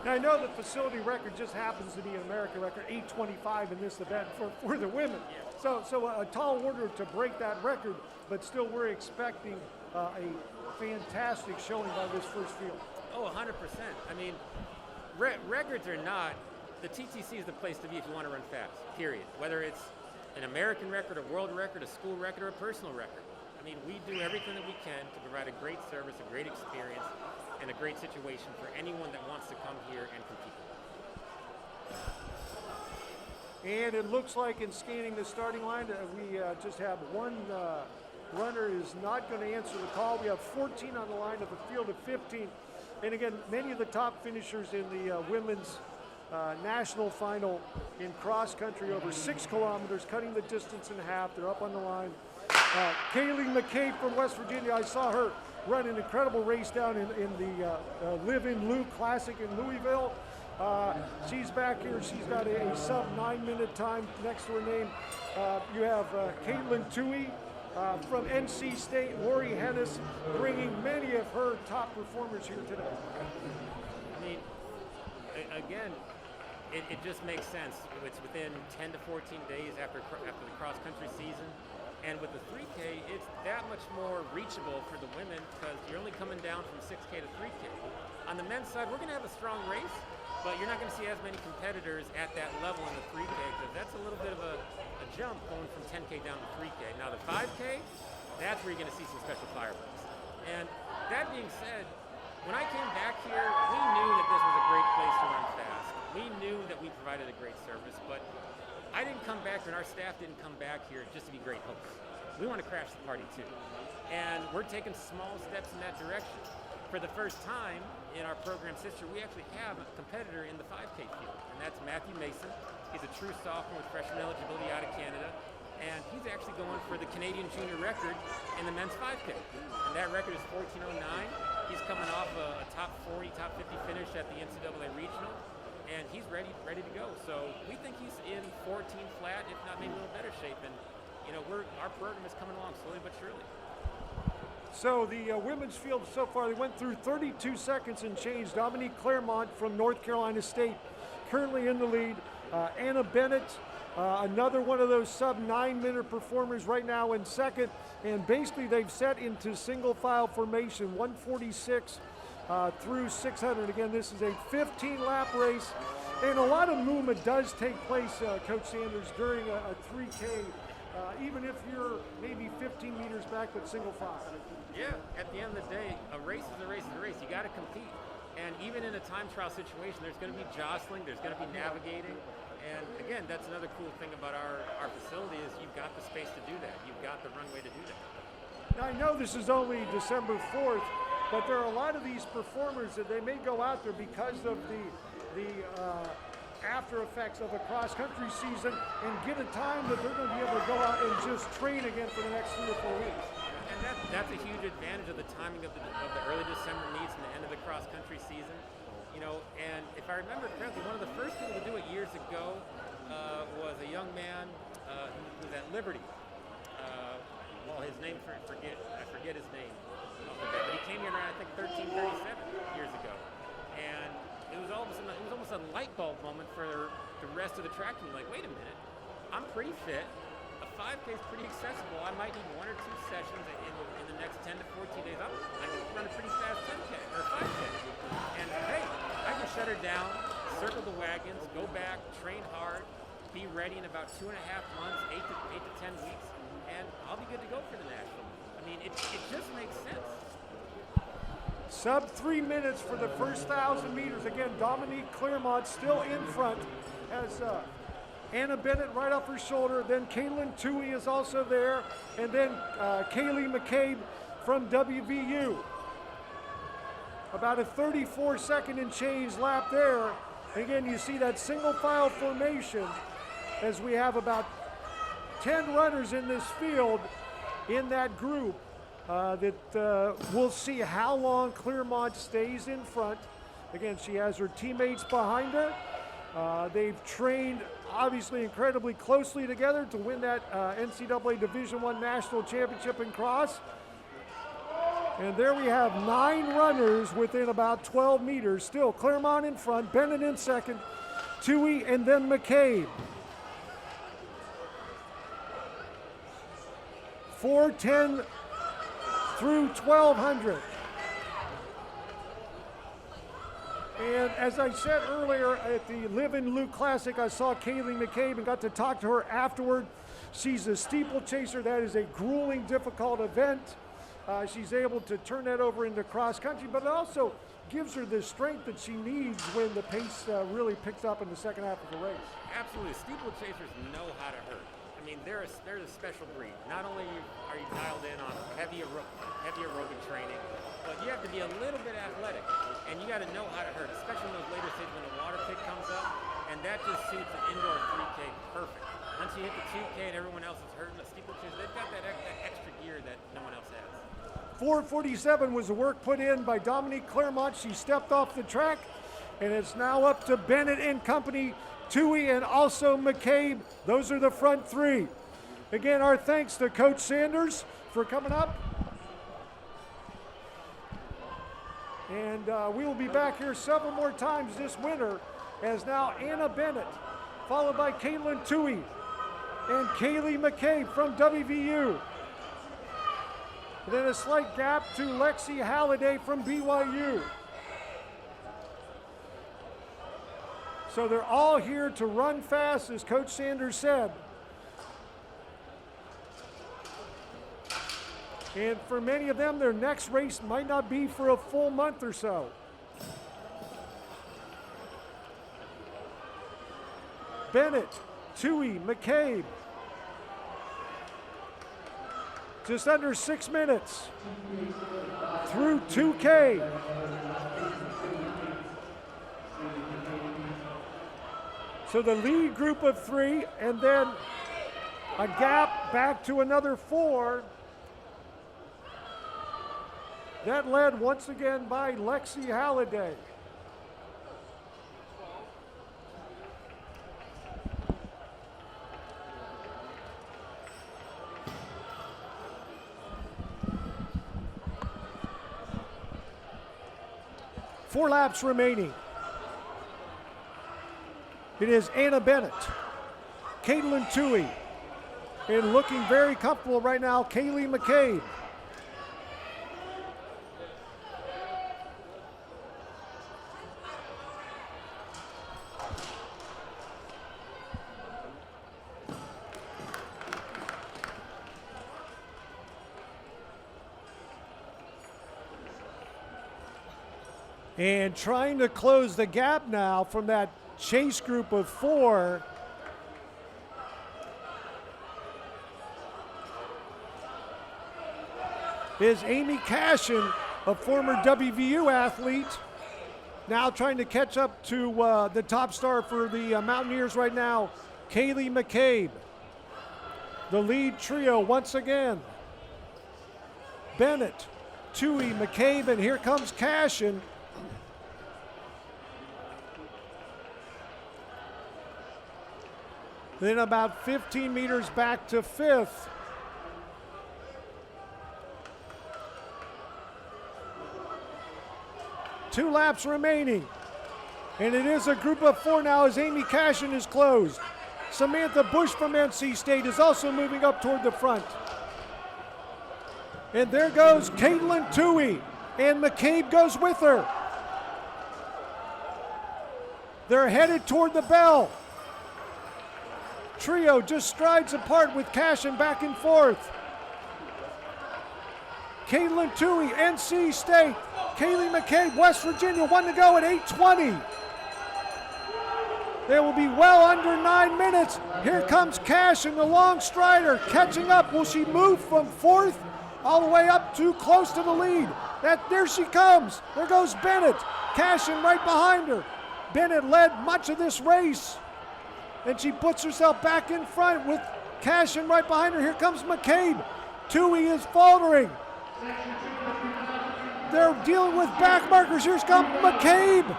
Now, I know the facility record just happens to be an American record, 8:25 in this event for the women. So a tall order to break that record, but still we're expecting a fantastic showing by this first field. Oh, 100%. I mean, records or not, the TTC is the place to be if you want to run fast, period. Whether it's an American record, a world record, a school record, or a personal record. I mean, we do everything that we can to provide a great service, a great experience, and a great situation for anyone that wants to come here and compete. And it looks like in scanning the starting line, we just have one runner is not going to answer the call. We have 14 on the line of a field of 15. And again, many of the top finishers in the women's national final in cross country over 6 kilometers, cutting the distance in half. They're up on the line. Katelyn McCabe from West Virginia, I saw her run an incredible race down in the Live in Lou Classic in Louisville. She's back here. She's got a sub 9-minute time next to her name. You have Katelyn Tuohy from NC State, Lori Hennis, bringing many of her top performers here today. I mean, again, it just makes sense. It's within 10 to 14 days after the cross-country season. And with the 3K, it's that much more reachable for the women because you're only coming down from 6K to 3K. On the men's side, we're going to have a strong race, but you're not going to see as many competitors at that level in the 3K because that's a little bit of a jump going from 10K down to 3K. Now the 5K, that's where you're going to see some special fireworks. And that being said, when I came back here, we knew that this was a great place to run fast. We knew that we provided a great service, but I didn't come back here and our staff didn't come back here just to be great hosts. We want to crash the party too. And we're taking small steps in that direction. For the first time in our program's history, we actually have a competitor in the 5K field, and that's Matthew Mason. He's a true sophomore with freshman eligibility out of Canada, and he's actually going for the Canadian junior record in the men's 5K. And that record is 14:09. He's coming off a top 40, top 50 finish at the NCAA regional. And he's ready to go. So we think he's in 14 flat, if not maybe a little better shape. And you know, our program is coming along slowly but surely. So the women's field so far, they went through 32 seconds and change. Dominique Claremont from North Carolina State currently in the lead. Anna Bennett, another one of those sub 9-minute performers right now in second. And basically they've set into single file formation, 146 through 600. Again, this is a 15-lap race, and a lot of movement does take place, Coach Sanders, during a 3K, even if you're maybe 15 meters back but single file. Yeah, at the end of the day, a race is a race is a race. You got to compete, and even in a time trial situation, there's going to be jostling, there's going to be navigating, and again, that's another cool thing about our facility is you've got the space to do that. You've got the runway to do that. Now, I know this is only December 4th, but there are a lot of these performers that they may go out there because of the after effects of a cross-country season and get a time that they're going to be able to go out and just train again for the next 3 or 4 weeks. And that's a huge advantage of the timing of the early December meets and the end of the cross-country season. You know, and if I remember correctly, one of the first people to do it years ago was a young man who was at Liberty. Well, his name, I forget his name. But he came here around, I think, 1337 years ago. And it was all of a sudden, it was almost a light bulb moment for the rest of the track team. Like, wait a minute, I'm pretty fit. A 5K is pretty accessible. I might need 1 or 2 sessions in the next 10 to 14 days. I can run a pretty fast 10K or 5K. And hey, I can shut her down, circle the wagons, go back, train hard, be ready in about 2.5 months, 8 to 10 weeks, and I'll be good to go for the national. I mean, it just makes sense. Sub 3 minutes for the first 1,000 meters. Again, Dominique Claremont still in front as Anna Bennett right off her shoulder. Then Katelyn Tuohy is also there. And then Ceili McCabe from WVU. About a 34-second and change lap there. And again, you see that single file formation as we have about 10 runners in this field in that group. We'll see how long Claremont stays in front. Again, she has her teammates behind her. They've trained obviously incredibly closely together to win that NCAA Division I National Championship in cross. And there we have 9 runners within about 12 meters. Still Claremont in front, Bennett in second, Tuohy, and then McCabe. 4:10 through 1200. And as I said earlier at the Live in Luke Classic, I saw Katelyn McCabe and got to talk to her afterward. She's a steeplechaser. That is a grueling, difficult event. She's able to turn that over into cross country, but it also gives her the strength that she needs when the pace really picks up in the second half of the race. Absolutely. Steeplechasers know how to hurt. I mean, they're a special breed. Not only are you dialed in on heavy aerobic training, but you have to be a little bit athletic, and you got to know how to hurt, especially in those later stages when the water pick comes up, and that just suits an indoor 3K perfect. Once you hit the 2K and everyone else is hurting, the steeplechasers, they've got that extra gear that no one else has. 4:47 was the work put in by Dominique Claremont. She stepped off the track, and it's now up to Bennett and company, Tuohy, and also McCabe. Those are the front 3. Again, our thanks to Coach Sanders for coming up. And we will be back here several more times this winter, as now Anna Bennett, followed by Katelyn Tuohy and Ceili McCabe from WVU. And then a slight gap to Lexi Halliday from BYU. So they're all here to run fast, as Coach Sanders said. And for many of them, their next race might not be for a full month or so. Bennett, Tuohy, McCabe. Just under 6 minutes through 2K. So the lead group of 3, and then a gap back to another 4. That led once again by Lexi Halliday. Four laps remaining. It is Anna Bennett, Katelyn Tuohy, and looking very comfortable right now, Ceili McCabe. And trying to close the gap now from that chase group of 4. Is Amy Cashin, a former WVU athlete, now trying to catch up to the top star for the Mountaineers right now, Ceili McCabe. The lead trio once again. Bennett, Tuohy, McCabe, and here comes Cashin. Then about 15 meters back to 5th. Two laps remaining. And it is a group of 4 now as Amy Cashin is closed. Samantha Bush from NC State is also moving up toward the front. And there goes Katelyn Tuohy, and McCabe goes with her. They're headed toward the bell. Trio just strides apart with Cashin back and forth. Katelyn Tuohy, NC State. Ceili McCabe, West Virginia, 1 to go at 8:20. They will be well under 9 minutes. Here comes Cashin, the long strider, catching up. Will she move from 4th all the way up to close to the lead? There she comes. There goes Bennett. Cashin right behind her. Bennett led much of this race, and she puts herself back in front with Cashin right behind her. Here comes McCabe. Tuohy is faltering. They're dealing with back markers. Here's comes McCabe.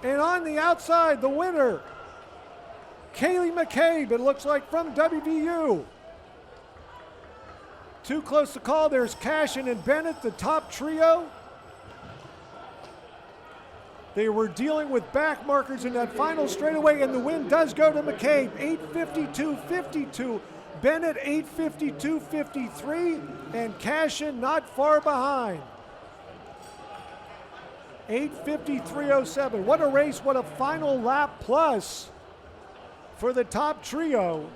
And on the outside, the winner, Ceili McCabe, it looks like, from WVU. Too close to call. There's Cashin and Bennett, the top trio. They were dealing with back markers in that final straightaway, and the win does go to McCabe, 8:52.52. Bennett, 8:52.53, and Cashin not far behind. 8:53.07. What a race, what a final lap plus for the top trio.